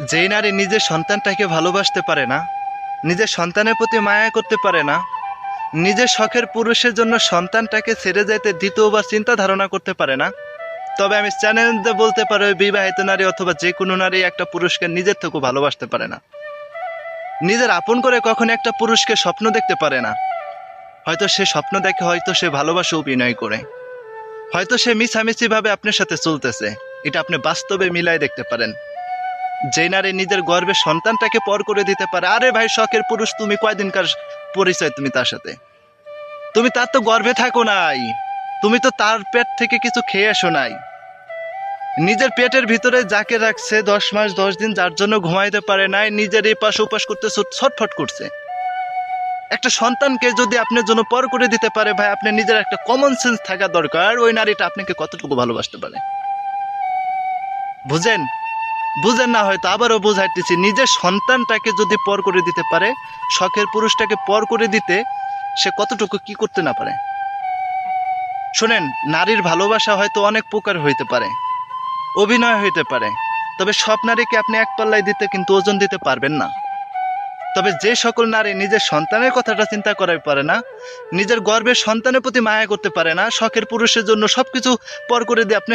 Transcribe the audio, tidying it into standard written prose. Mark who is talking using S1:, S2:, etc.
S1: যেই নারী নিজের সন্তানটাকে ভালোবাসতে পারে না, নিজের সন্তানের প্রতি মায়া করতে পারে না, নিজের শখের পুরুষের জন্য সন্তানটাকে ছেড়ে যেতে দ্বিতীয়বার চিন্তা ধারণা করতে পারে না, তবে আমি চ্যালেঞ্জে বলতে পারি ওই বিবাহিত নারী অথবা যে কোনো নারী একটা পুরুষকে নিজের থেকেও ভালোবাসতে পারে না। নিজের আপন করে কখনো একটা পুরুষকে স্বপ্ন দেখতে পারে না। হয়তো সে স্বপ্ন দেখে, হয়তো সে ভালোবাসা অভিনয় করে, হয়তো সে মিছামিছি ভাবে আপনার সাথে চলতেছে। এটা আপনি বাস্তবে মিলাই দেখতে পারেন। যে নারী নিজের গর্ভের সন্তানটাকে পর করে দিতে পারে, আরে ভাই শখের পুরুষ, তুমি কয়দিনকার পরিচয় তুমি তার সাথে? তুমি তার তো গর্ভে থাকো নাই, তুমি তো তার পেট থেকে কিছু খেয়ে আসো নাই। নিজের পেটের ভিতরে যাকে রাখছে 10 মাস 10 দিন, যার জন্য ঘুমাইতে পারে নাই, নিজের এই পাশ ওপাশ করতে ছটফট করছে, একটা সন্তানকে যদি আপনার জন্য পর করে দিতে পারে, ভাই আপনার নিজের একটা কমন সেন্স থাকা দরকার, ওই নারীটা আপনাকে কতটুকু ভালোবাসতে পারে। বুঝেন? বুঝেন না হয়তো, আবারও বোঝাইতেছি, নিজের সন্তানটাকে যদি পর করে দিতে পারে, শখের পুরুষটাকে পর করে দিতে সে কতটুকু কি করতে না পারে। শোনেন, নারীর ভালোবাসা হয়তো অনেক প্রকার হইতে পারে, অভিনয় হইতে পারে, তবে সব নারীকে আপনি এক পাল্লায় দিতে কিন্তু ওজন দিতে পারবেন না। তবে যে সকল নারী নিজের সন্তানের কথাটা চিন্তা করাই পারে না, নিজের গর্ভের সন্তানের প্রতি মায়া করতে পারে না, শখের পুরুষের জন্য সবকিছু পর করে দিয়ে আপনি